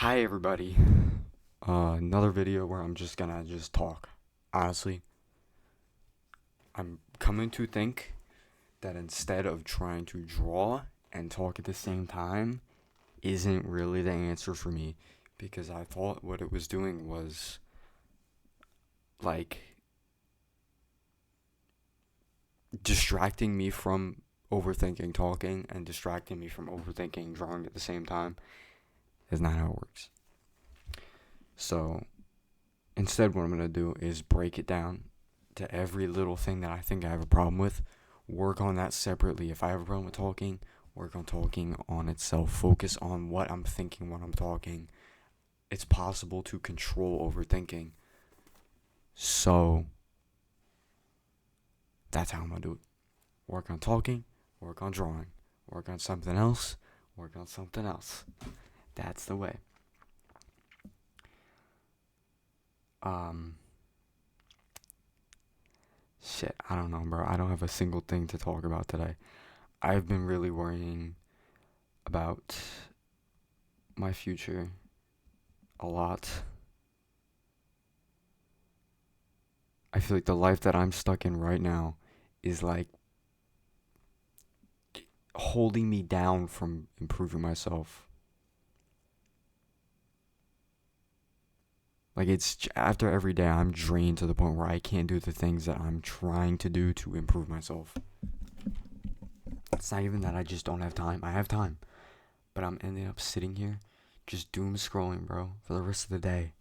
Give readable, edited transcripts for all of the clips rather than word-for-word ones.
Hi everybody. Another video where I'm just gonna talk. Honestly, I'm coming to think that instead of trying to draw and talk at the same time isn't really the answer for me, because I thought what it was doing was like distracting me from overthinking talking and distracting me from overthinking drawing at the same time. Is not how it works. So instead, what I'm gonna do is break it down to every little thing that I think I have a problem with, work on that separately. If I have a problem with talking, work on talking on itself. Focus on what I'm thinking when I'm talking. It's possible to control overthinking. So that's how I'm gonna do it. Work on talking, work on drawing, work on something else, work on something else. That's the way. Um Shit, I don't know, bro. I don't have a single thing to talk about today. I've been really worrying about my future a lot. I feel like the life that I'm stuck in right now is like holding me down from improving myself. Like, it's after every day I'm drained to the point where I can't do the things that I'm trying to do to improve myself. It's not even that I just don't have time. I have time, but I'm ending up sitting here just doom scrolling, bro, for the rest of the day.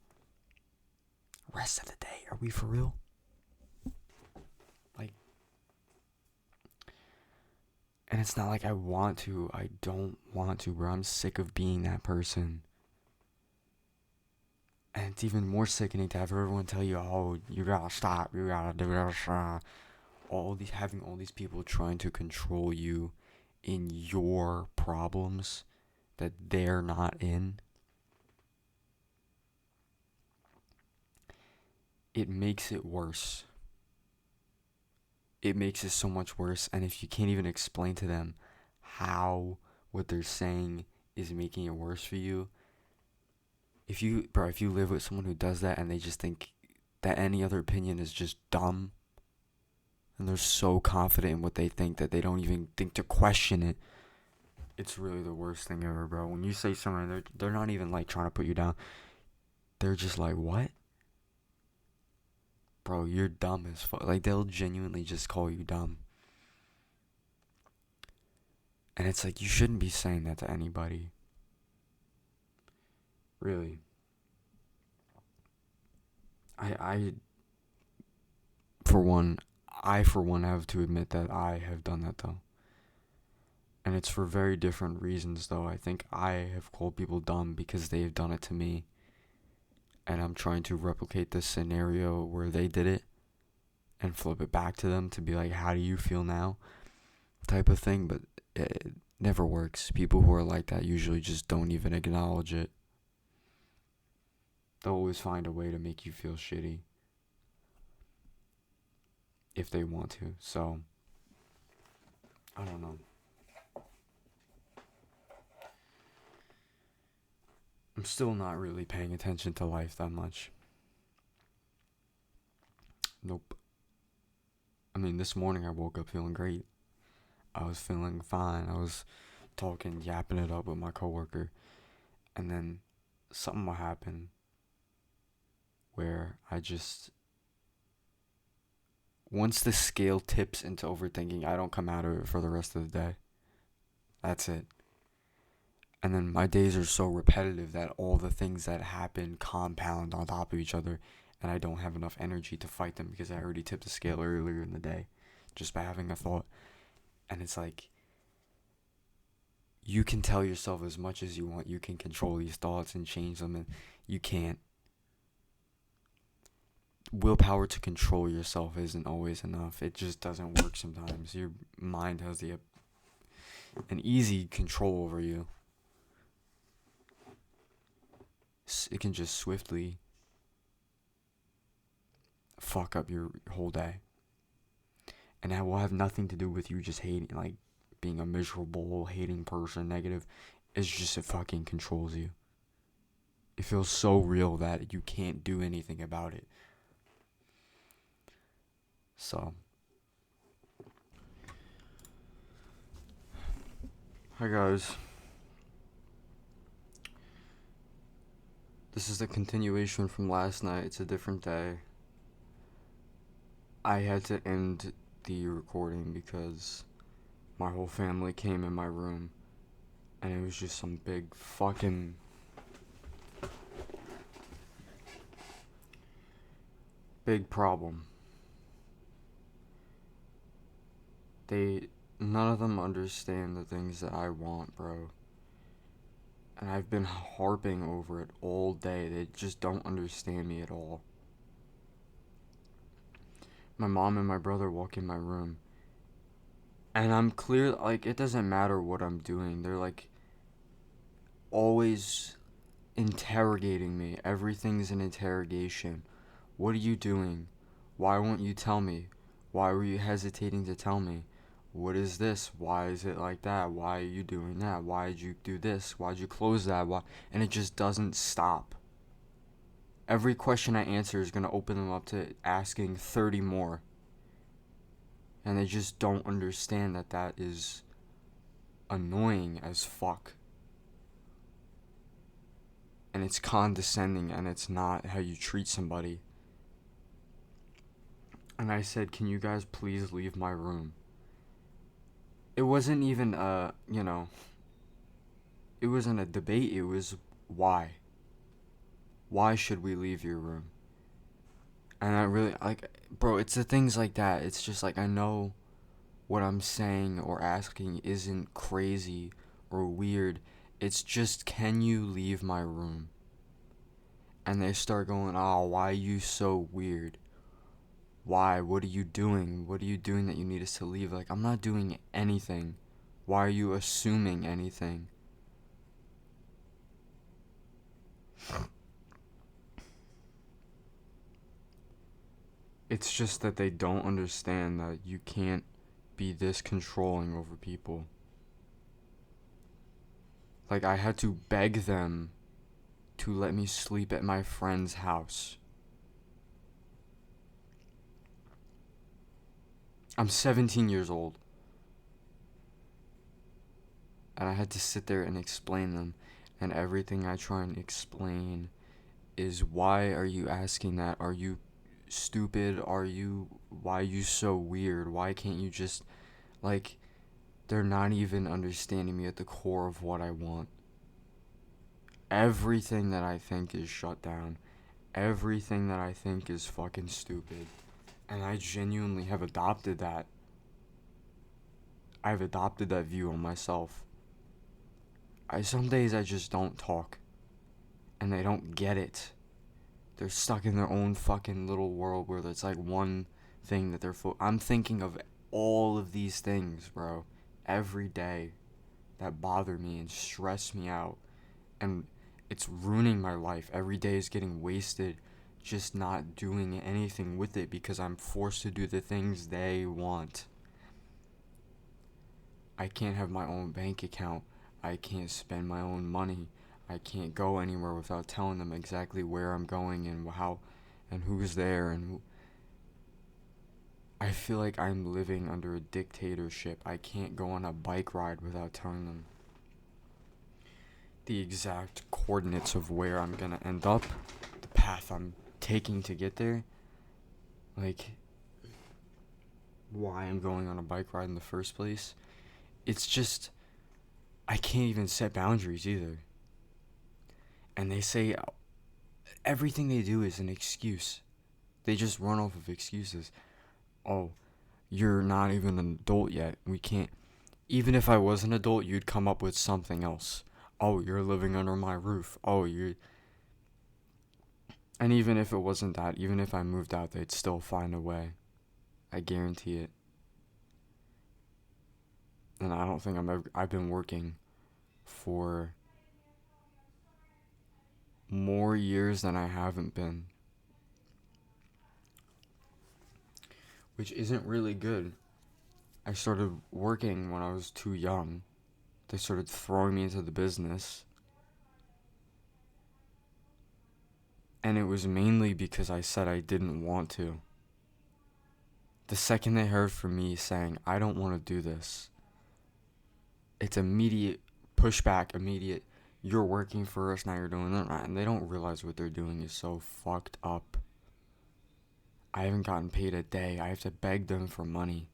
Rest of the day? Are we for real? Like, and it's not like I want to. I don't want to, bro. I'm sick of being that person. And it's even more sickening to have everyone tell you, "Oh, you gotta stop. You gotta do this." Having all these people trying to control you in your problems that they're not in. It makes it worse. It makes it so much worse. And if you can't even explain to them how what they're saying is making it worse for you, if you live with someone who does that and they just think that any other opinion is just dumb, and they're so confident in what they think that they don't even think to question it, it's really the worst thing ever, bro. When you say something, they're not even like trying to put you down. They're just like, "What? Bro, you're dumb as fuck." Like, they'll genuinely just call you dumb. And it's like, you shouldn't be saying that to anybody. Really. I for one, I for one have to admit that I have done that though. And it's for very different reasons though. I think I have called people dumb because they've done it to me. And I'm trying to replicate this scenario where they did it and flip it back to them to be like, "How do you feel now?" type of thing, but it never works. People who are like that usually just don't even acknowledge it. They'll always find a way to make you feel shitty if they want to. So, I don't know. I'm still not really paying attention to life that much. Nope. I mean, this morning I woke up feeling great. I was feeling fine. I was talking, yapping it up with my coworker. And then something will happen where once the scale tips into overthinking, I don't come out of it for the rest of the day. That's it. And then my days are so repetitive that all the things that happen compound on top of each other, and I don't have enough energy to fight them because I already tipped the scale earlier in the day just by having a thought. And it's like, you can tell yourself as much as you want, you can control these thoughts and change them, and you can't. Willpower to control yourself isn't always enough. It just doesn't work sometimes. Your mind has an easy control over you. It can just swiftly fuck up your whole day. And that will have nothing to do with you just hating, like, being a miserable, hating person, negative. It's just it fucking controls you. It feels so real that you can't do anything about it. So, hi guys. This is a continuation from last night. It's a different day. I had to end the recording because my whole family came in my room and it was just some big fucking big problem. None of them understand the things that I want, bro. And I've been harping over it all day. They just don't understand me at all. My mom and my brother walk in my room. And I'm clear, like, it doesn't matter what I'm doing. They're, like, always interrogating me. Everything's an interrogation. What are you doing? Why won't you tell me? Why were you hesitating to tell me? What is this? Why is it like that? Why are you doing that? Why did you do this? Why did you close that? Why? And it just doesn't stop. Every question I answer is going to open them up to asking 30 more. And they just don't understand that that is annoying as fuck. And it's condescending and it's not how you treat somebody. And I said, can you guys please leave my room? It wasn't even it wasn't a debate. It was why. Why should we leave your room? And I really, like, bro, it's the things like that. It's just like, I know what I'm saying or asking isn't crazy or weird. It's just, can you leave my room? And they start going, oh, why are you so weird? Why? What are you doing? What are you doing that you need us to leave? Like, I'm not doing anything. Why are you assuming anything? It's just that they don't understand that you can't be this controlling over people. Like, I had to beg them to let me sleep at my friend's house. I'm 17 years old. And I had to sit there and explain them. And everything I try and explain is, why are you asking that? Are you stupid? Why are you so weird? Why can't you just, like, they're not even understanding me at the core of what I want. Everything that I think is shut down. Everything that I think is fucking stupid. And I genuinely have adopted that. I've adopted that view on myself. Some days I just don't talk. And they don't get it. They're stuck in their own fucking little world where it's like one thing that I'm thinking of all of these things, bro, every day that bother me and stress me out. And it's ruining my life. Every day is getting wasted just not doing anything with it because I'm forced to do the things they want. I can't have my own bank account. I can't spend my own money. I can't go anywhere without telling them exactly where I'm going and how and who's there and I feel like I'm living under a dictatorship. I can't go on a bike ride without telling them the exact coordinates of where I'm gonna end up, the path I'm taking to get there, like why I'm going on a bike ride in the first place. It's just, I can't even set boundaries either. And they say everything they do is an excuse. They just run off of excuses. Oh, you're not even an adult yet. We can't. Even if I was an adult, you'd come up with something else. Oh, you're living under my roof. Oh, you're. And even if it wasn't that, even if I moved out, they'd still find a way. I guarantee it. And I don't think I've been working for more years than I haven't been. Which isn't really good. I started working when I was too young. They started throwing me into the business. And it was mainly because I said I didn't want to. The second they heard from me saying, I don't want to do this, it's immediate pushback, immediate, you're working for us, now you're doing that. And they don't realize what they're doing is so fucked up. I haven't gotten paid a day. I have to beg them for money.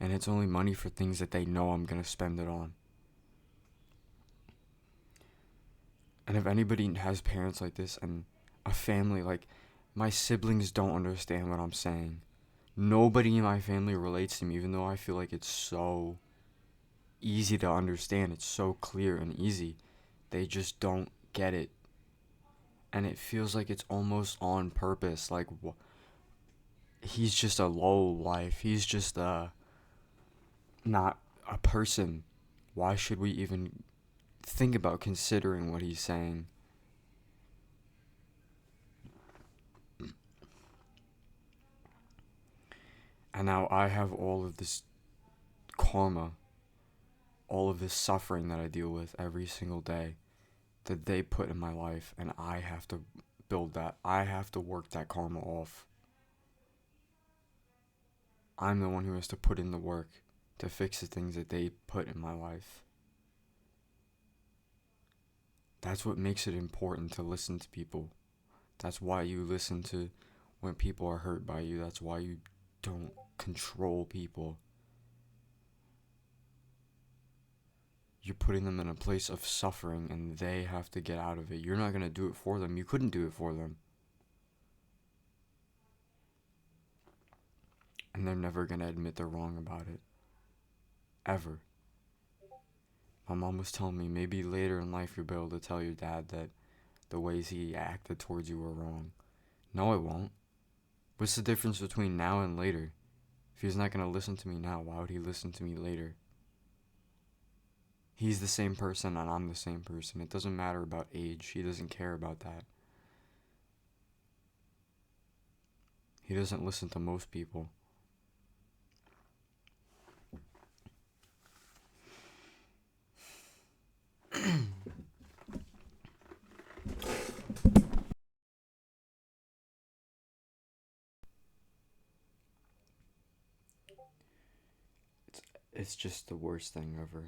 And it's only money for things that they know I'm going to spend it on. And if anybody has parents like this and a family, like, my siblings don't understand what I'm saying. Nobody in my family relates to me, even though I feel like it's so easy to understand. It's so clear and easy. They just don't get it. And it feels like it's almost on purpose. Like, he's just a low life. He's just not a person. Why should we even think about considering what he's saying? And now I have all of this karma, all of this suffering that I deal with every single day that they put in my life, and I have to build that. I have to work that karma off. I'm the one who has to put in the work to fix the things that they put in my life. That's what makes it important to listen to people. That's why you listen to when people are hurt by you. That's why you don't control people. You're putting them in a place of suffering and they have to get out of it. You're not going to do it for them. You couldn't do it for them. And they're never going to admit they're wrong about it. Ever. My mom was telling me maybe later in life you'll be able to tell your dad that the ways he acted towards you were wrong. No, I won't. What's the difference between now and later? If he's not going to listen to me now, why would he listen to me later? He's the same person and I'm the same person. It doesn't matter about age. He doesn't care about that. He doesn't listen to most people. It's just the worst thing ever.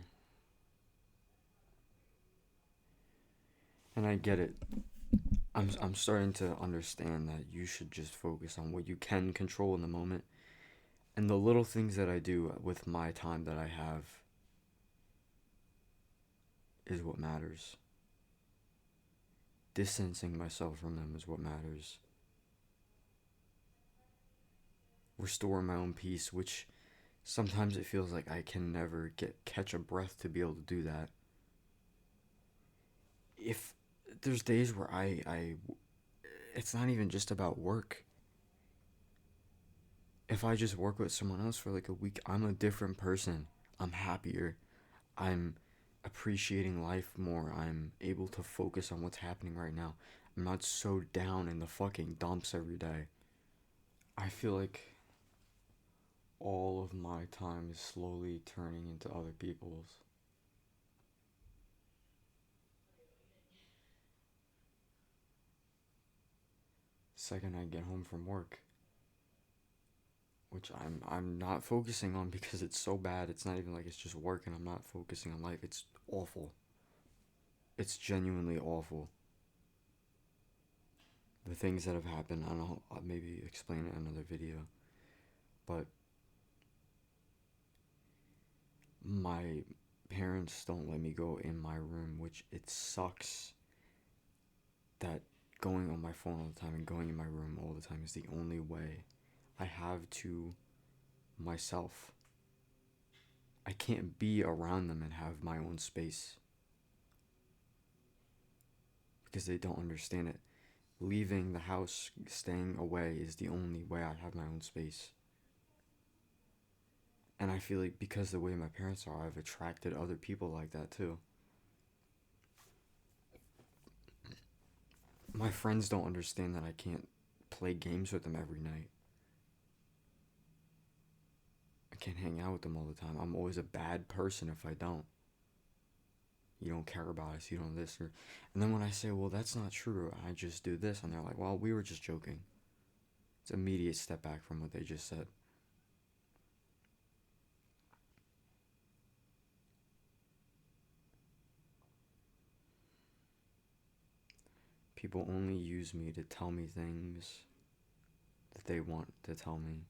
And I get it. I'm starting to understand that you should just focus on what you can control in the moment. And the little things that I do with my time that I have is what matters. Distancing myself from them is what matters. Restoring my own peace, which sometimes it feels like I can never catch a breath to be able to do that. If there's days where it's not even just about work. If I just work with someone else for like a week, I'm a different person. I'm happier. I'm appreciating life more. I'm able to focus on what's happening right now. I'm not so down in the fucking dumps every day. I feel like all of my time is slowly turning into other people's. Second I get home from work, which I'm not focusing on because it's so bad. It's not even like it's just work and I'm not focusing on life. It's awful. It's genuinely awful. The things that have happened, I don't know, I'll maybe explain it in another video. But my parents don't let me go in my room, which it sucks that going on my phone all the time and going in my room all the time is the only way I have to myself. I can't be around them and have my own space because they don't understand it. Leaving the house, staying away is the only way I have my own space. And I feel like because the way my parents are, I've attracted other people like that too. My friends don't understand that I can't play games with them every night. I can't hang out with them all the time. I'm always a bad person if I don't. you don't care about us, you don't this, or, and then when I say, well, that's not true, I just do this, and they're like, well, we were just joking. It's an immediate step back from what they just said. People only use me to tell me things that they want to tell me,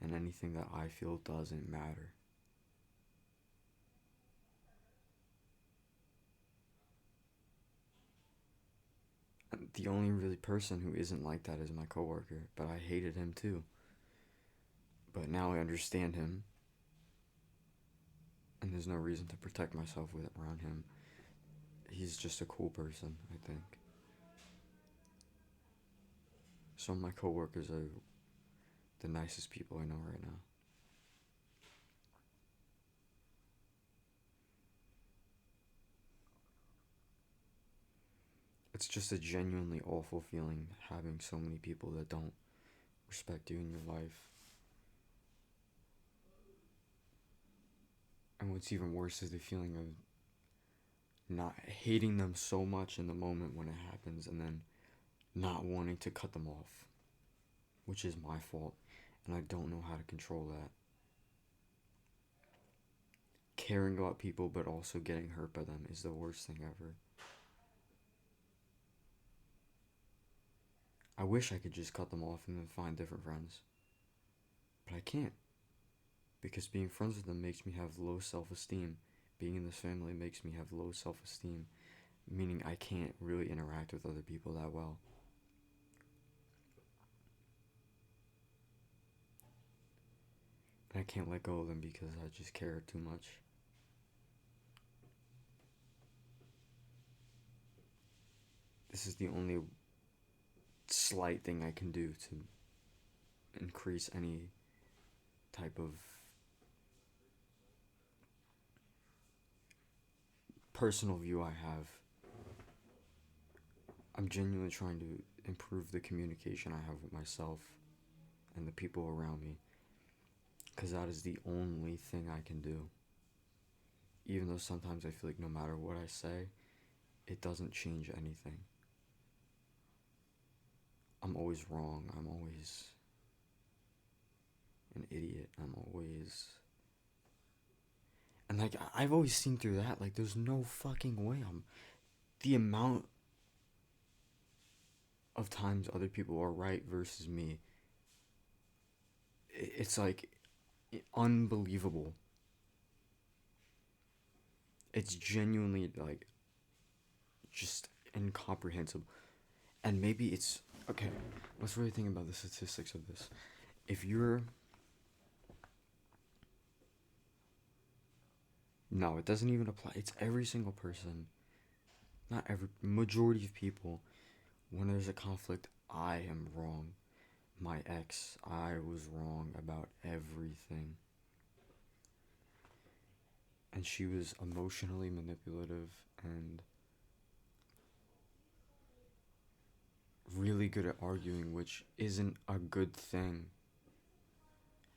and anything that I feel doesn't matter. And the only really person who isn't like that is my coworker, but I hated him too. But now I understand him, and there's no reason to protect myself with around him. He's just a cool person, I think. Some of my coworkers are the nicest people I know right now. It's just a genuinely awful feeling having so many people that don't respect you in your life. And what's even worse is the feeling of not hating them so much in the moment when it happens, and then not wanting to cut them off, which is my fault, and I don't know how to control that. Caring about people but also getting hurt by them is the worst thing ever. I wish I could just cut them off and then find different friends, but I can't, because being friends with them makes me have low self-esteem. Being in this family makes me have low self-esteem, meaning I can't really interact with other people that well. And I can't let go of them because I just care too much. This is the only slight thing I can do to increase any type of personal view I have. I'm genuinely trying to improve the communication I have with myself and the people around me, because that is the only thing I can do. Even though sometimes I feel like no matter what I say, it doesn't change anything. I'm always wrong. I'm always an idiot. I'm always. And like, I've always seen through that. Like, there's no fucking way I'm. The amount of times other people are right versus me, it's like unbelievable. It's genuinely like just incomprehensible. And maybe it's. Okay, let's really think about the statistics of this. If you're. No, it doesn't even apply. It's every single person. Not every. Majority of people. When there's a conflict, I am wrong. My ex, I was wrong about everything. And she was emotionally manipulative and really good at arguing, which isn't a good thing.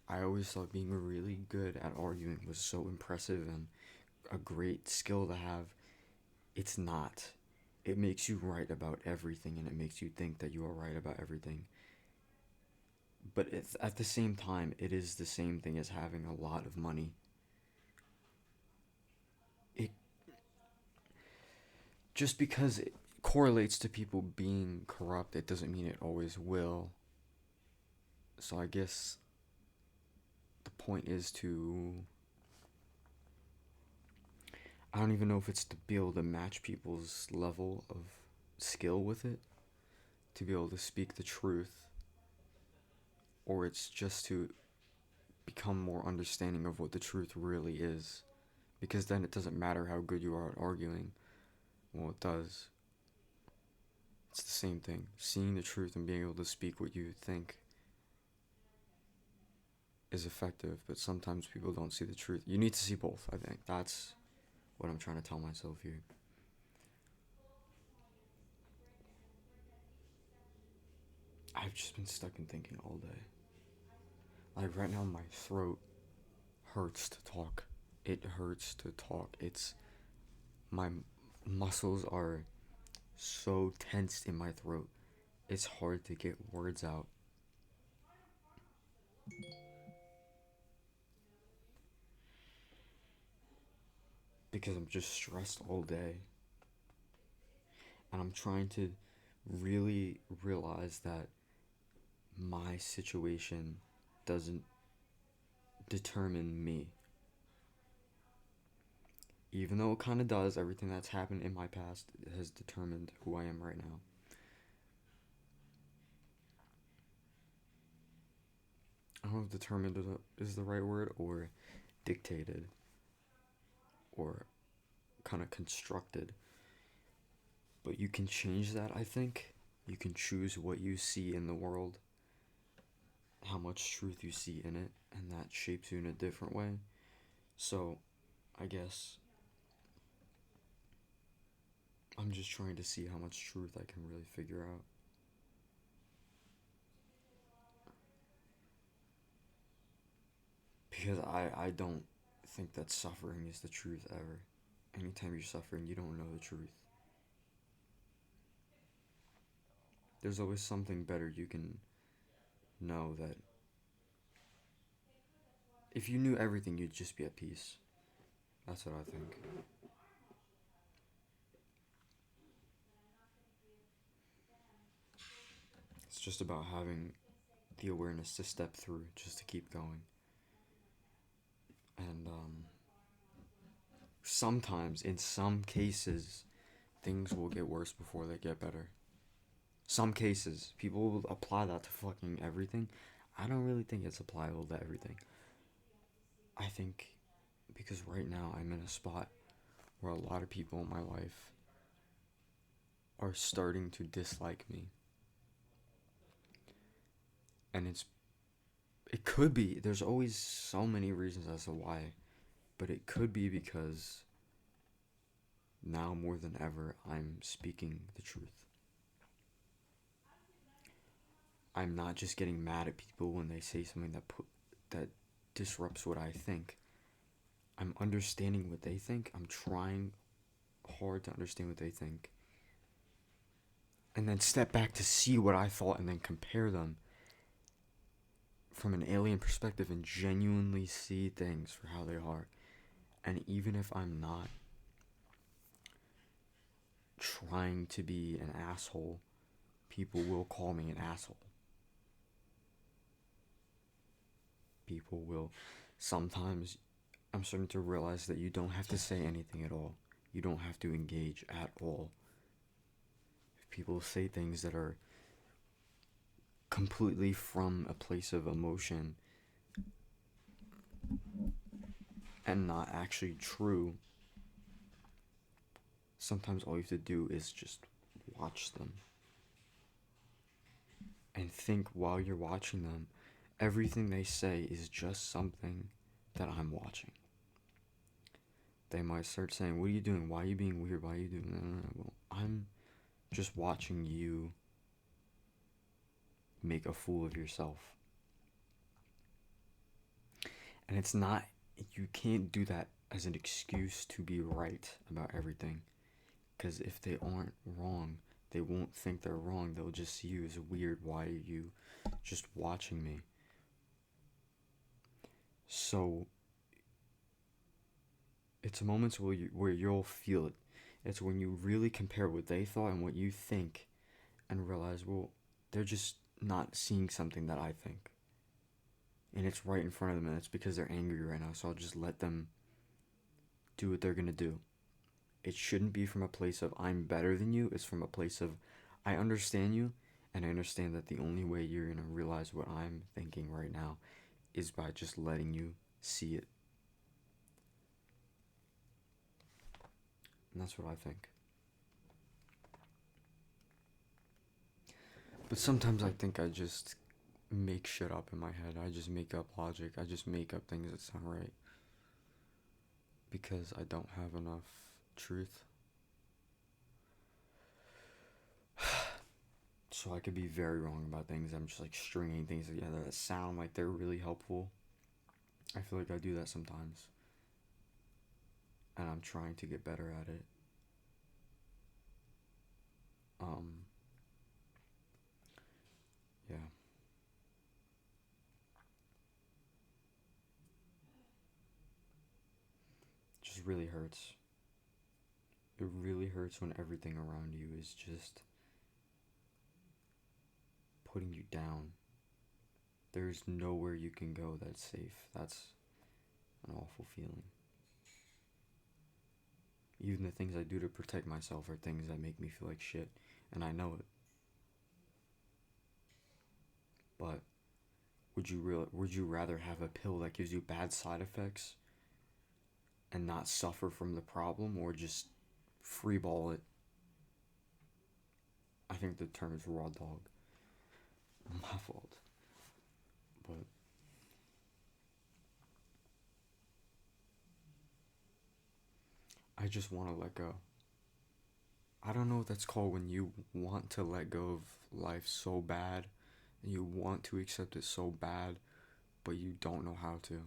I always thought being really good at arguing was so impressive and a great skill to have. It's not. It makes you right about everything, and it makes you think that you are right about everything. But it's, at the same time, it is the same thing as having a lot of money. It just because it correlates to people being corrupt, it doesn't mean it always will. So I guess the point is to. I don't even know if it's to be able to match people's level of skill with it, to be able to speak the truth, or it's just to become more understanding of what the truth really is. Because then it doesn't matter how good you are at arguing. Well, it does. It's the same thing. Seeing the truth and being able to speak what you think is effective, but sometimes people don't see the truth. You need to see both, I think. That's what I'm trying to tell myself here. I've just been stuck in thinking all day. Like right now, my throat hurts to talk. It hurts to talk. It's My muscles are so tensed in my throat. It's hard to get words out. Because I'm just stressed all day. And I'm trying to really realize that my situation doesn't determine me. Even though it kind of does, everything that's happened in my past has determined who I am right now. I don't know if determined is the right word, or dictated, or kind of constructed. But you can change that, I think. You can choose what you see in the world, how much truth you see in it, and that shapes you in a different way. So, I guess I'm just trying to see how much truth I can really figure out. Because I don't think that suffering is the truth ever. Anytime you're suffering, you don't know the truth. There's always something better you can know, that if you knew everything, you'd just be at peace. That's what I think. It's just about having the awareness to step through, just to keep going. And sometimes, in some cases, things will get worse before they get better. Some cases, people will apply that to fucking everything. I don't really think it's applicable to everything. I think because right now I'm in a spot where a lot of people in my life are starting to dislike me. And it could be, there's always so many reasons as to why, but it could be because now more than ever I'm speaking the truth. I'm not just getting mad at people when they say something that disrupts what I think. I'm understanding what they think. I'm trying hard to understand what they think. And then step back to see what I thought and then compare them from an alien perspective and genuinely see things for how they are. And even if I'm not trying to be an asshole, people will call me an asshole. People will. Sometimes I'm starting to realize that you don't have to say anything at all. You don't have to engage at all. If people say things that are completely from a place of emotion and not actually true, sometimes all you have to do is just watch them. And think while you're watching them, everything they say is just something that I'm watching. They might start saying, "What are you doing? Why are you being weird? Why are you doing that?" No. Well, I'm just watching you make a fool of yourself. And it's not, you can't do that as an excuse to be right about everything. Because if they aren't wrong, they won't think they're wrong. They'll just see you as weird. Why are you just watching me? So it's moments where you'll feel it. It's when you really compare what they thought and what you think and realize, well, they're just not seeing something that I think. And it's right in front of them, and it's because they're angry right now, so I'll just let them do what they're gonna do. It shouldn't be from a place of I'm better than you. It's from a place of I understand you, and I understand that the only way you're gonna realize what I'm thinking right now is by just letting you see it. And that's what I think. But sometimes I think I just make shit up in my head. I just make up logic. I just make up things that sound right. Because I don't have enough truth. So I could be very wrong about things. I'm just like stringing things together that sound like they're really helpful. I feel like I do that sometimes. And I'm trying to get better at it. just really hurts. It really hurts when everything around you is just putting you down. There's nowhere you can go that's safe. That's an awful feeling. Even the things I do to protect myself are things that make me feel like shit, and I know it. But would you rather have a pill that gives you bad side effects and not suffer from the problem, or just freeball it? I think the term is raw dog. My fault. But I just want to let go. I don't know what that's called when you want to let go of life so bad and you want to accept it so bad, but you don't know how to.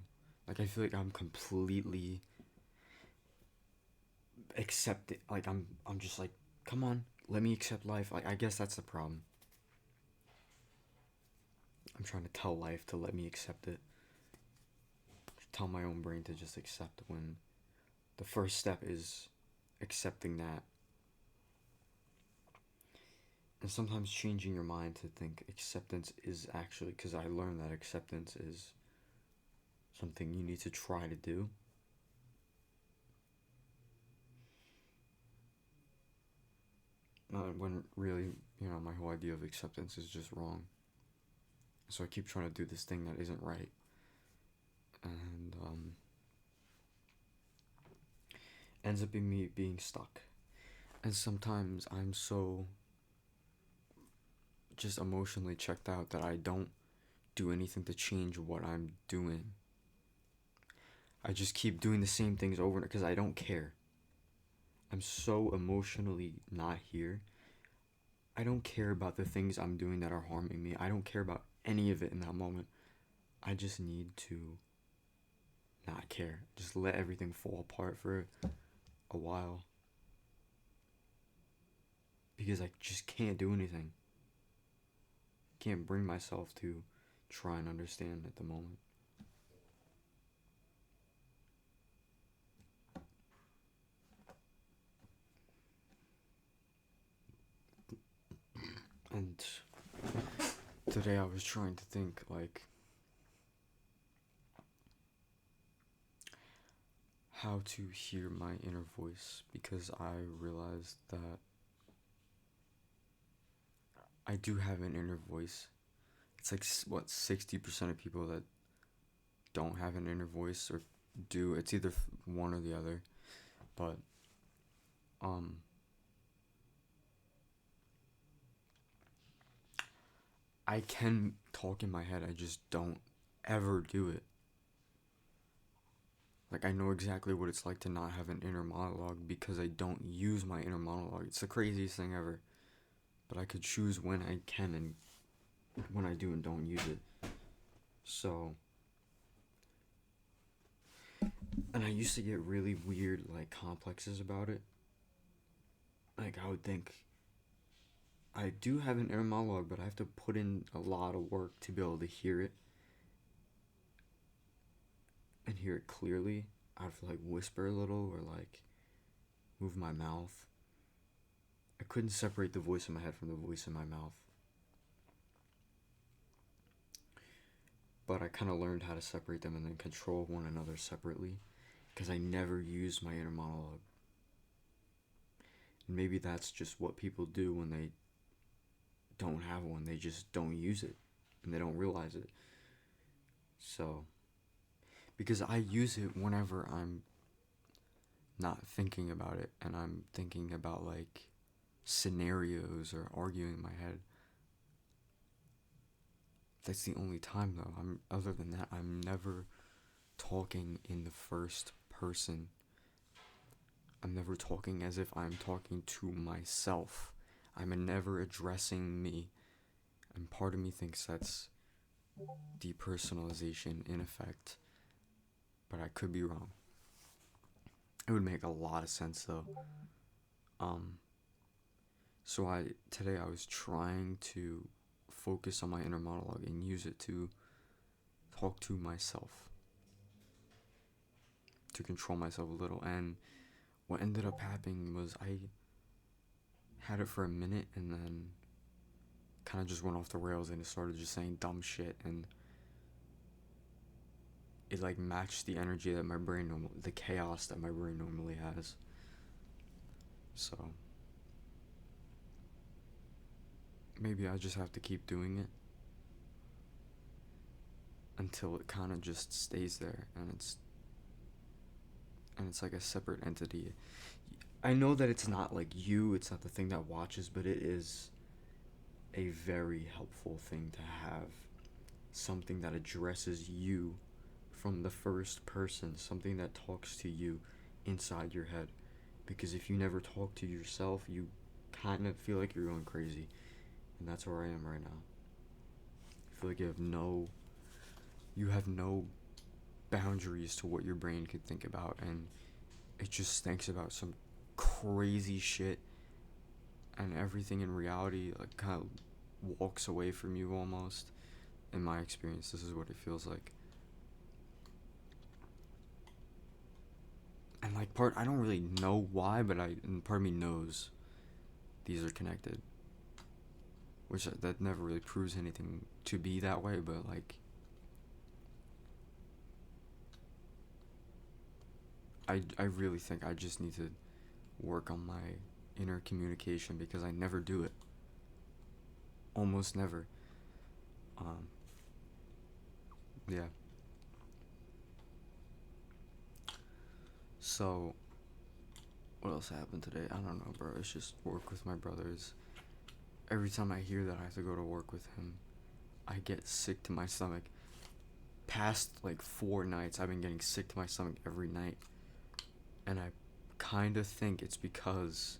Like, I feel like I'm completely accepting. Like, I'm just like, come on, let me accept life. Like, I guess that's the problem. I'm trying to tell life to let me accept it. Tell my own brain to just accept, when the first step is accepting that. And sometimes changing your mind to think acceptance is actually, because I learned that acceptance is something you need to try to do. When really, my whole idea of acceptance is just wrong. So I keep trying to do this thing that isn't right. And ends up in me being stuck. And sometimes I'm so just emotionally checked out that I don't do anything to change what I'm doing. I just keep doing the same things over and because I don't care. I'm so emotionally not here. I don't care about the things I'm doing that are harming me. I don't care about any of it in that moment. I just need to not care. Just let everything fall apart for a while. Because I just can't do anything. Can't bring myself to try and understand at the moment. And today I was trying to think, like, how to hear my inner voice, because I realized that I do have an inner voice. It's like, what, 60% of people that don't have an inner voice, or do. It's either one or the other. But I can talk in my head, I just don't ever do it. Like, I know exactly what it's like to not have an inner monologue because I don't use my inner monologue. It's the craziest thing ever. But I could choose when I can and when I do and don't use it. So, and I used to get really weird, like, complexes about it. Like, I would think, I do have an inner monologue, but I have to put in a lot of work to be able to hear it. And hear it clearly. I have to, like, whisper a little or, like, move my mouth. I couldn't separate the voice in my head from the voice in my mouth. But I kind of learned how to separate them and then control one another separately, because I never used my inner monologue. And maybe that's just what people do when they don't have one. They just don't use it and they don't realize it. So, because I use it whenever I'm not thinking about it and I'm thinking about, like, scenarios or arguing in my head. That's the only time, though. Other than that, I'm never talking in the first person. I'm never talking as if I'm talking to myself. I'm never addressing me. And part of me thinks that's depersonalization in effect. But I could be wrong. It would make a lot of sense, though. So today I was trying to focus on my inner monologue and use it to talk to myself. to control myself a little. And what ended up happening was I had it for a minute and then kind of just went off the rails and it started just saying dumb shit, and it like matched the energy that my brain the chaos that my brain normally has. So maybe I just have to keep doing it until it kind of just stays there, and it's like a separate entity. I know that it's not like you, it's not the thing that watches, but it is a very helpful thing to have something that addresses you from the first person, something that talks to you inside your head. Because if you never talk to yourself, you kind of feel like you're going crazy. And that's where I am right now. I feel like you have no boundaries to what your brain could think about, and it just thinks about some crazy shit, and everything in reality like kind of walks away from you almost. In my experience, this is what it feels like. And like I don't really know why, but part of me knows these are connected, which that never really proves anything to be that way, but like I really think I just need to work on my inner communication, because I never do it. Almost never. Yeah. So, what else happened today? I don't know, bro. It's just work with my brothers. Every time I hear that I have to go to work with him, I get sick to my stomach. Past like 4 nights, I've been getting sick to my stomach every night. And I kind of think it's because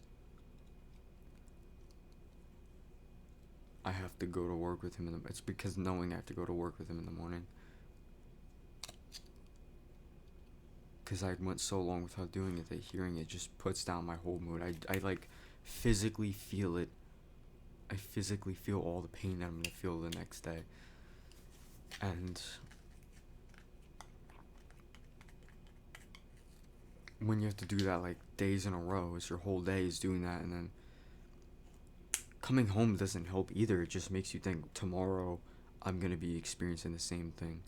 I have to go to work with him it's because knowing I have to go to work with him in the morning. Because I went so long without doing it that hearing it just puts down my whole mood. I like physically feel it. I physically feel all the pain that I'm going to feel the next day. And when you have to do that like days in a row, it's your whole day is doing that, and then coming home doesn't help either. It just makes you think tomorrow I'm going to be experiencing the same thing.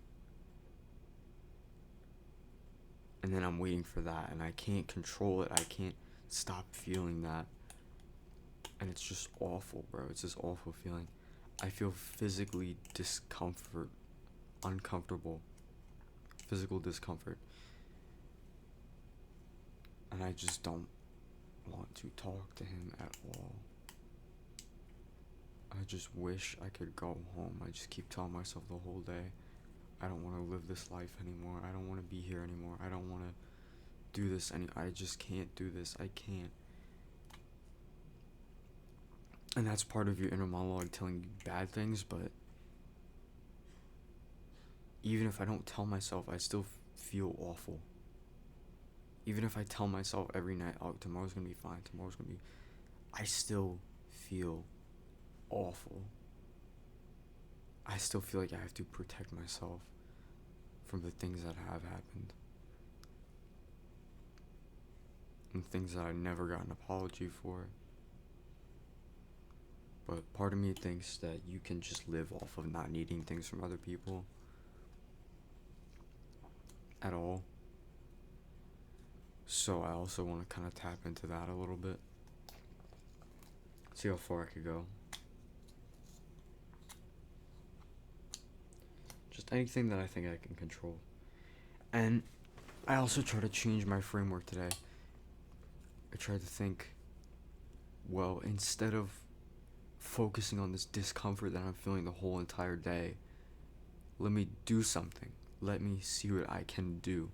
And then I'm waiting for that, and I can't control it. I can't stop feeling that. And it's just awful, bro. It's this awful feeling. I feel physically uncomfortable. Physical discomfort. And I just don't want to talk to him at all. I just wish I could go home. I just keep telling myself the whole day, I don't want to live this life anymore. I don't want to be here anymore. I don't want to do this I just can't do this. I can't. And that's part of your inner monologue telling you bad things, but even if I don't tell myself, I still feel awful. Even if I tell myself every night, oh, tomorrow's gonna be fine, I still feel awful. I still feel like I have to protect myself from the things that have happened. And things that I never got an apology for. But part of me thinks that you can just live off of not needing things from other people at all. So I also want to kind of tap into that a little bit. See how far I could go. Just anything that I think I can control. And I also try to change my framework today. I tried to think, well, instead of focusing on this discomfort that I'm feeling the whole entire day, let me do something. Let me see what I can do.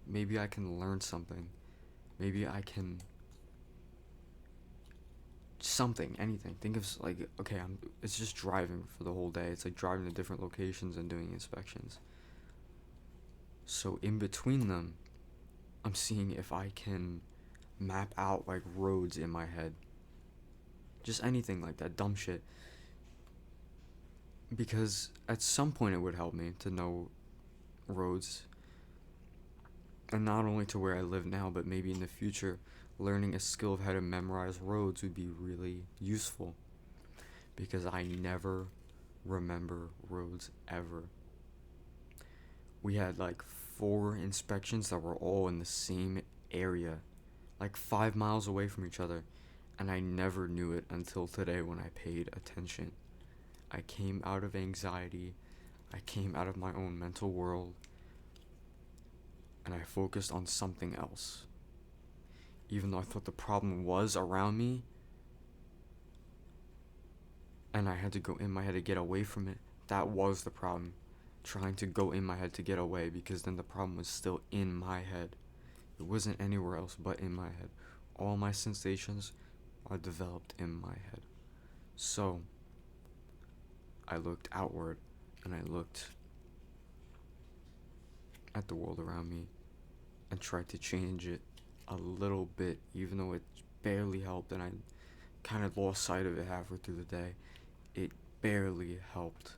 Maybe I can learn something. Maybe I can something, anything. Think of like, okay, it's just driving for the whole day. It's like driving to different locations and doing inspections. So in between them, I'm seeing if I can map out like roads in my head. Just anything like that, dumb shit. Because at some point it would help me to know roads. And not only to where I live now, but maybe in the future, learning a skill of how to memorize roads would be really useful, because I never remember roads ever. We had like 4 inspections that were all in the same area, like 5 miles away from each other, and I never knew it until today when I paid attention. I came out of anxiety, I came out of my own mental world, and I focused on something else. Even though I thought the problem was around me, and I had to go in my head to get away from it, that was the problem. Trying to go in my head to get away, because then the problem was still in my head. It wasn't anywhere else but in my head. All my sensations are developed in my head. So, I looked outward, and I looked at the world around me and tried to change it a little bit, even though it barely helped, and I kind of lost sight of it halfway through the day. It barely helped,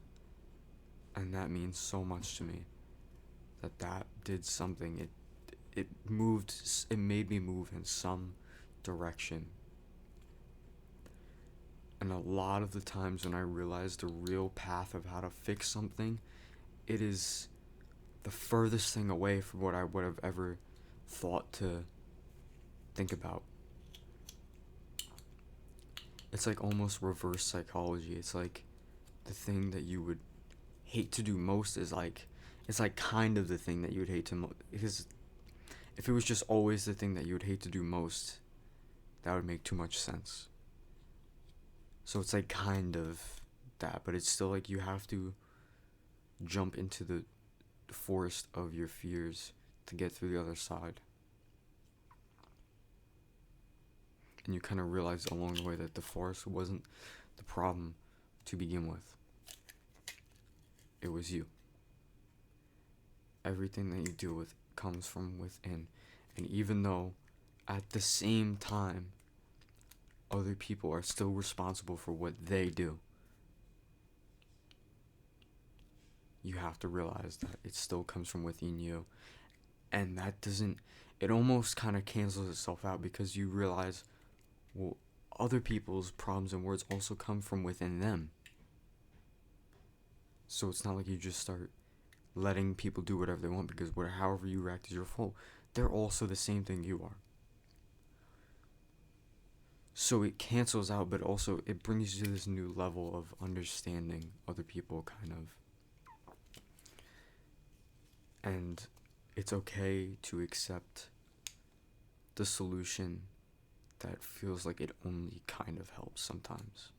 and that means so much to me. That did something. It made me move in some direction. And a lot of the times when I realize the real path of how to fix something, it is the furthest thing away from what I would have ever thought to think about. It's like almost reverse psychology. It's like the thing that you would hate to do most is like, it's like kind of the thing that you would hate to because if it was just always the thing that you would hate to do most, that would make too much sense. So it's like kind of that, but it's still like you have to jump into the forest of your fears to get through the other side. And you kind of realize along the way that the forest wasn't the problem to begin with. It was you. Everything that you deal with comes from within. And even though at the same time other people are still responsible for what they do, you have to realize that it still comes from within you. And that doesn't, it almost kind of cancels itself out, because you realize, well, other people's problems and words also come from within them. So it's not like you just start letting people do whatever they want, because however you react is your fault. They're also the same thing you are. So it cancels out, but also it brings you to this new level of understanding other people, kind of. And it's okay to accept the solution that feels like it only kind of helps sometimes.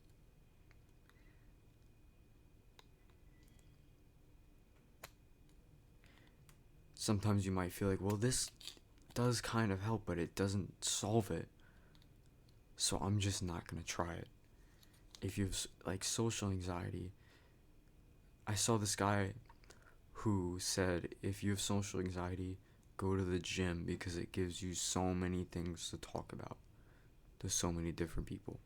Sometimes you might feel like, well, this does kind of help, but it doesn't solve it. So I'm just not going to try it. If you have like social anxiety, I saw this guy who said, if you have social anxiety, go to the gym, because it gives you so many things to talk about. There's so many different people.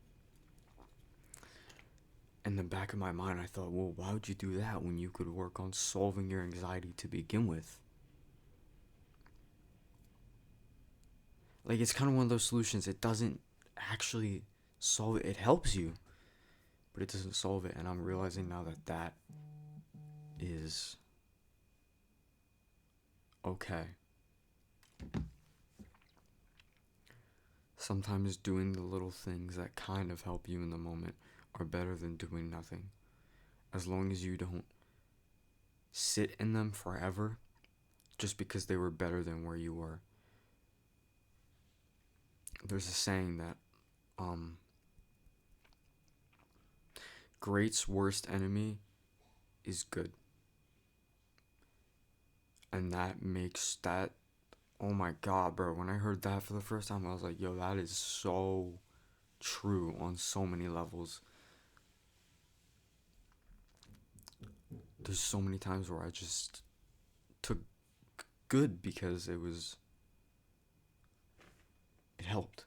In the back of my mind, I thought, well, why would you do that when you could work on solving your anxiety to begin with? Like, it's kind of one of those solutions. It doesn't actually solve it. It helps you, but it doesn't solve it. And I'm realizing now that that is okay. Sometimes doing the little things that kind of help you in the moment are better than doing nothing. As long as you don't sit in them forever just because they were better than where you were. There's a saying that great's worst enemy is good. And that makes that, oh my god, bro, when I heard that for the first time, I was like, yo, that is so true on so many levels. There's so many times where I just took good because it helped.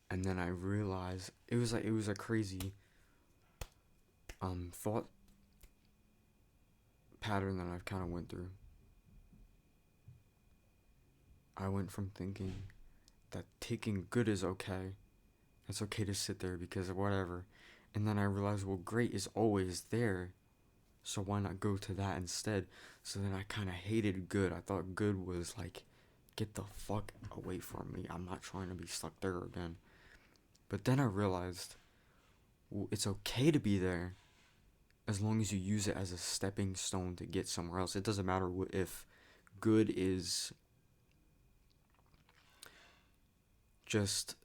And then I realized it was a crazy thought pattern that I've kind of went through. I went from thinking that taking good is okay. It's okay to sit there because of whatever. And then I realized, well, great is always there. So why not go to that instead? So then I kind of hated good. I thought good was like, get the fuck away from me. I'm not trying to be stuck there again. But then I realized, well, it's okay to be there as long as you use it as a stepping stone to get somewhere else. It doesn't matter if good is just,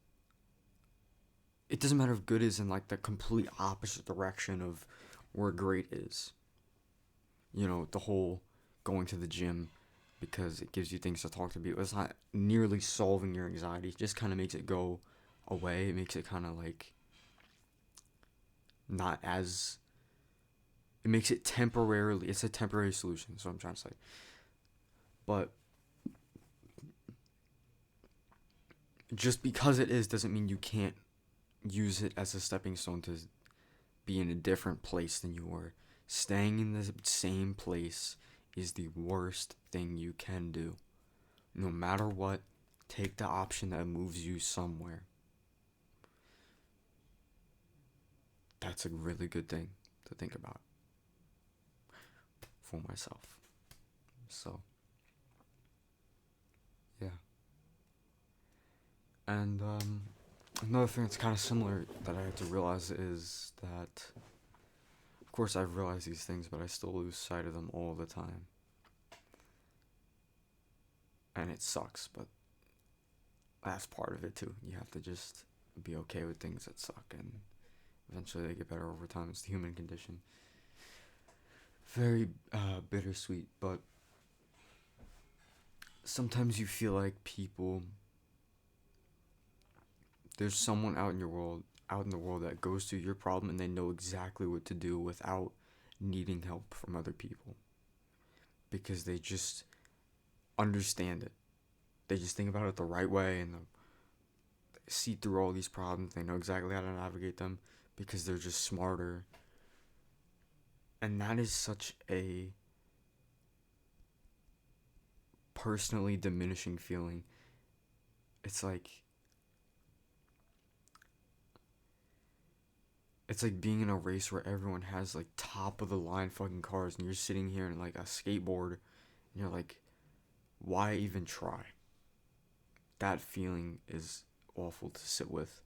it doesn't matter if good is in like the complete opposite direction of where great is. You know, the whole going to the gym because it gives you things to talk to people. It's not nearly solving your anxiety. It just kind of makes it go away. It makes it kind of like not as, it makes it temporarily, it's a temporary solution. That's what I'm trying to say. But just because it is doesn't mean you can't use it as a stepping stone to be in a different place than you were. Staying in the same place is the worst thing you can do. No matter what, take the option that moves you somewhere. That's a really good thing to think about for myself. So, yeah. And another thing that's kind of similar that I had to realize is that, of course, I've realized these things, but I still lose sight of them all the time. And it sucks, but that's part of it too. You have to just be okay with things that suck, and eventually they get better over time. It's the human condition. Very bittersweet, but sometimes you feel like people, there's someone out in the world that goes through your problem and they know exactly what to do without needing help from other people because they just understand it. They just think about it the right way and they see through all these problems. They know exactly how to navigate them because they're just smarter. And that is such a personally diminishing feeling. It's like being in a race where everyone has like top of the line fucking cars and you're sitting here in like a skateboard and you're like, why even try? That feeling is awful to sit with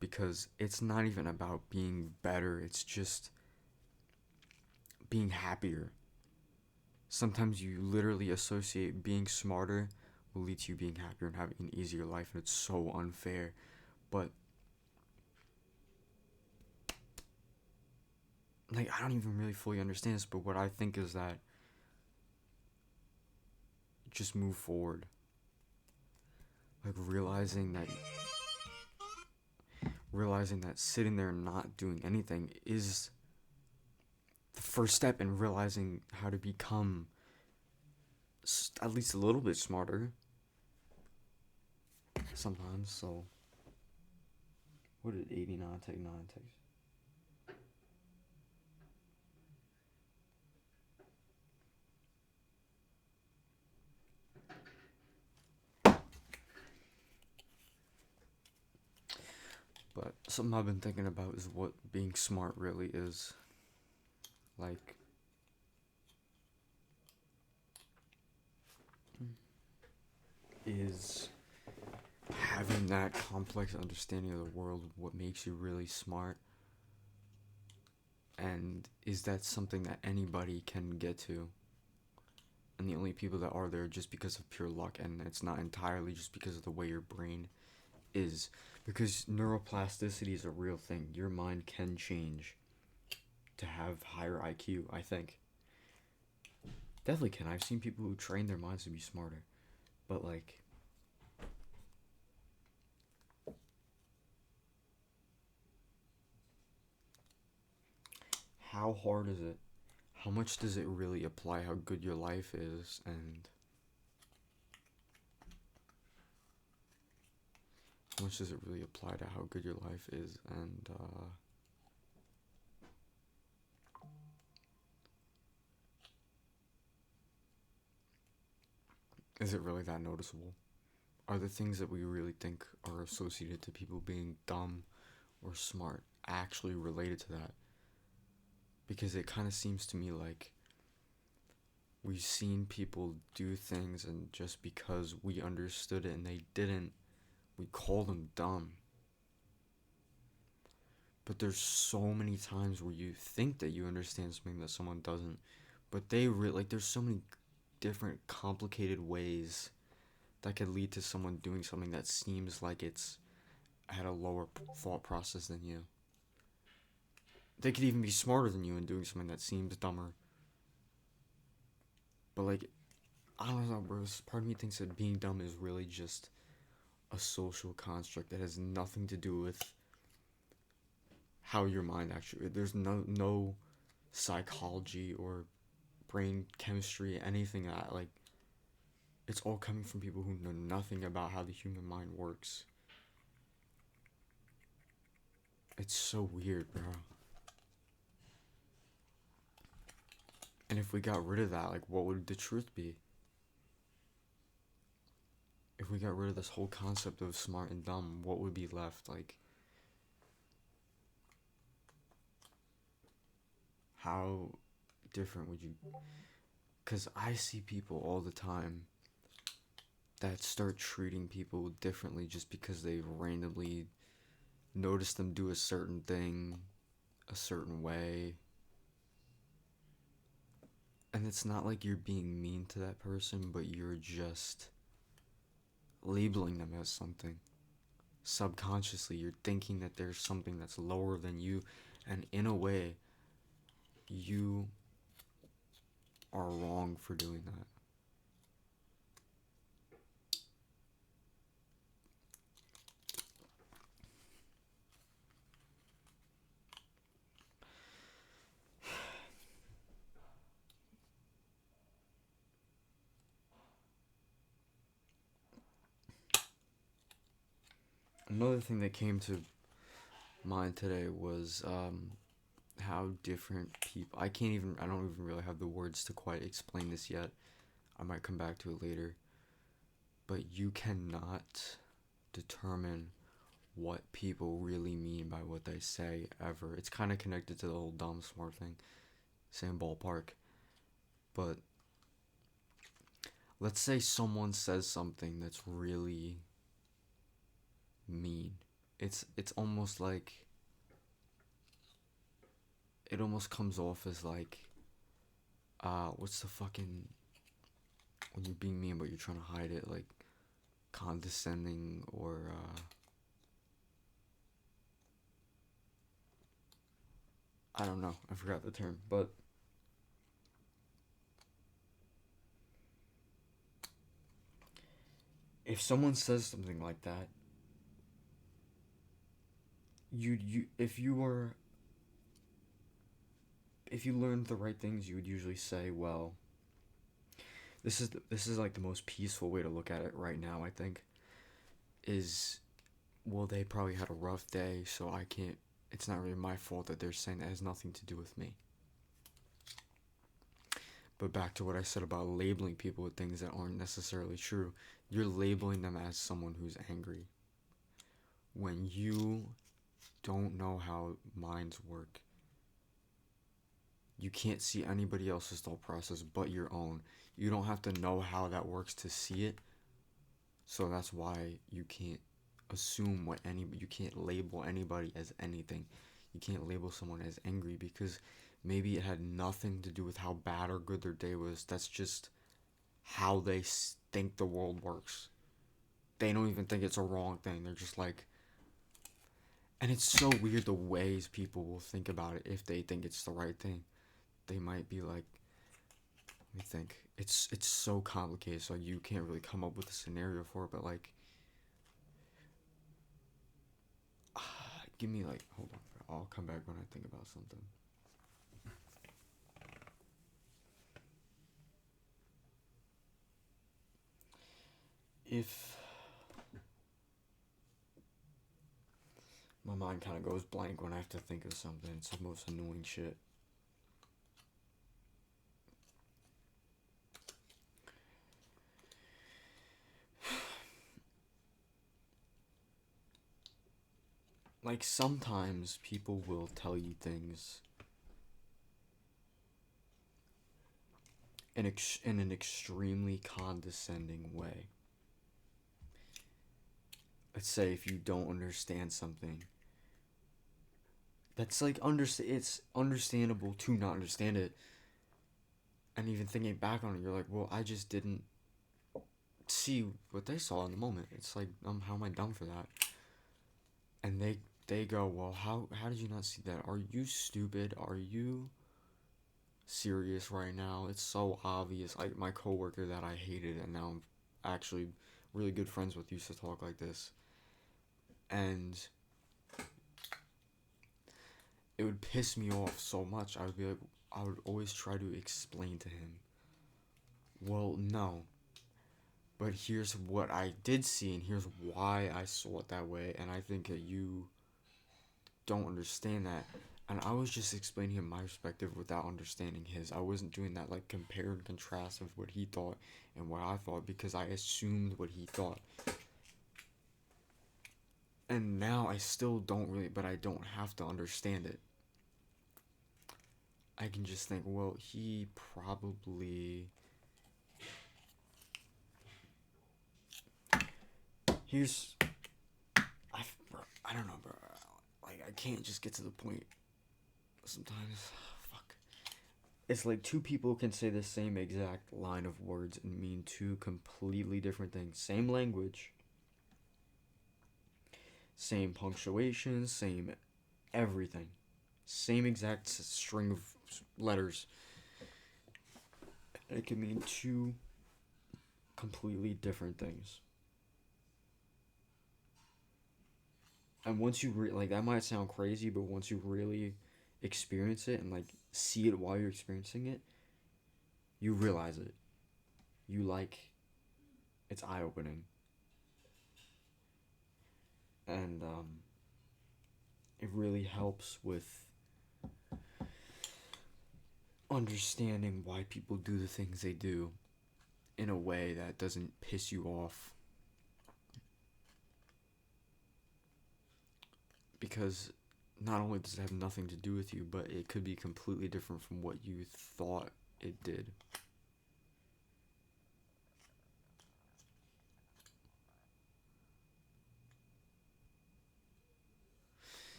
because it's not even about being better, it's just being happier. Sometimes you literally associate being smarter will lead to you being happier and having an easier life, and it's so unfair. But like, I don't even really fully understand this, but what I think is that just move forward. Like realizing that sitting there and not doing anything is the first step in realizing how to become at least a little bit smarter sometimes. So what did 89 take 9 takes? But something I've been thinking about is what being smart really is. Like, is having that complex understanding of the world what makes you really smart? And is that something that anybody can get to? And the only people that are there just because of pure luck, and it's not entirely just because of the way your brain is. Because neuroplasticity is a real thing. Your mind can change to have higher IQ, I think. Definitely can. I've seen people who train their minds to be smarter. But, like, how hard is it? How much does it really apply how good your life is? And how much does it really apply to how good your life is? Is it really that noticeable? Are the things that we really think are associated to people being dumb or smart actually related to that? Because it kind of seems to me like we've seen people do things, and just because we understood it and they didn't, we call them dumb. But there's so many times where you think that you understand something that someone doesn't, but they really, like, there's so many different complicated ways that could lead to someone doing something that seems like it's had a lower thought process than you. They could even be smarter than you and doing something that seems dumber. But like, I don't know, bro. Part of me thinks that being dumb is really just a social construct that has nothing to do with how your mind actually. There's no psychology or brain chemistry, anything that, like, it's all coming from people who know nothing about how the human mind works. It's so weird, bro. And if we got rid of that, like, what would the truth be? If we got rid of this whole concept of smart and dumb, what would be left? Like, how different would you? Because I see people all the time that start treating people differently just because they randomly notice them do a certain thing a certain way. And it's not like you're being mean to that person, but you're just labeling them as something. Subconsciously, you're thinking that there's something that's lower than you, and in a way, you are wrong for doing that. Another thing that came to mind today was how different people. I don't even really have the words to quite explain this yet. I might come back to it later. But you cannot determine what people really mean by what they say ever. It's kind of connected to the whole dumb smart thing, same ballpark. But let's say someone says something that's really mean. It's almost like it almost comes off as like what's the fucking, when you're being mean but you're trying to hide it, like condescending, or I don't know, I forgot the term, but if someone says something like that, you if you learned the right things, you would usually say, well, this is like the most peaceful way to look at it right now, I think, is, well, they probably had a rough day, so I can't, it's not really my fault that they're saying that. It has nothing to do with me. But back to what I said about labeling people with things that aren't necessarily true. You're labeling them as someone who's angry when you don't know how minds work. You can't see anybody else's thought process but your own. You don't have to know how that works to see it. So that's why you can't assume you can't label anybody as anything. You can't label someone as angry because maybe it had nothing to do with how bad or good their day was. That's just how they think the world works. They don't even think it's a wrong thing. They're just like, and it's so weird the ways people will think about it if they think it's the right thing. They might be like, let me think. It's so complicated, so you can't really come up with a scenario for it, but like, give me like, hold on. I'll come back when I think about something. If my mind kind of goes blank when I have to think of something, it's the most annoying shit. like, sometimes people will tell you things in an extremely condescending way. Let's say if you don't understand something, that's like it's understandable to not understand it. And even thinking back on it, you're like, well, I just didn't see what they saw in the moment. It's like, how am I dumb for that? And they go, well, how did you not see that? Are you stupid? Are you serious right now? It's so obvious. Like my coworker that I hated, and now I'm actually really good friends with, used to talk like this, and it would piss me off so much. I would always try to explain to him, well, no, but here's what I did see, and here's why I saw it that way, and I think that you don't understand that. And I was just explaining him my perspective without understanding his. I wasn't doing that like compare and contrast of what he thought and what I thought, because I assumed what he thought. And now I still don't really, but I don't have to understand it. I can just think, well, he probably... Here's... I don't know, bro. Like, I can't just get to the point. Sometimes, fuck. It's like two people can say the same exact line of words and mean two completely different things. Same language, same punctuation, same everything. Same exact string of letters. It can mean two completely different things. And once you like, that might sound crazy, but once you really experience it and like see it while you're experiencing it, you realize it. You like, it's eye opening. And it really helps with understanding why people do the things they do in a way that doesn't piss you off. Because not only does it have nothing to do with you, but it could be completely different from what you thought it did.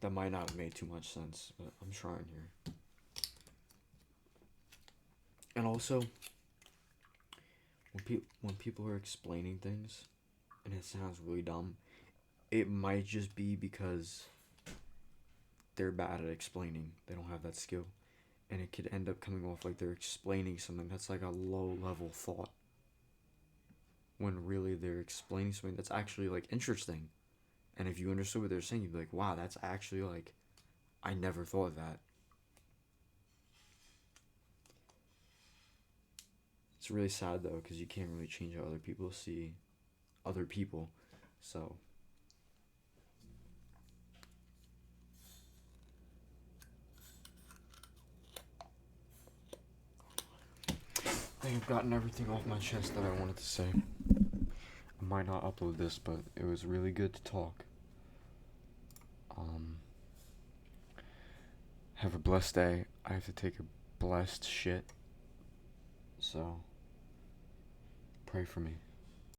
That might not have made too much sense, but I'm trying here. And also, when people are explaining things, and it sounds really dumb, it might just be because they're bad at explaining. They don't have that skill. And it could end up coming off like they're explaining something that's like a low level thought, when really they're explaining something that's actually like interesting. And if you understood what they're saying, you'd be like, wow, that's actually like, I never thought of that. It's really sad though, because you can't really change how other people see other people. So I think I've gotten everything off my chest that I wanted to say. I might not upload this, but it was really good to talk. Have a blessed day. I have to take a blessed shit. So pray for me.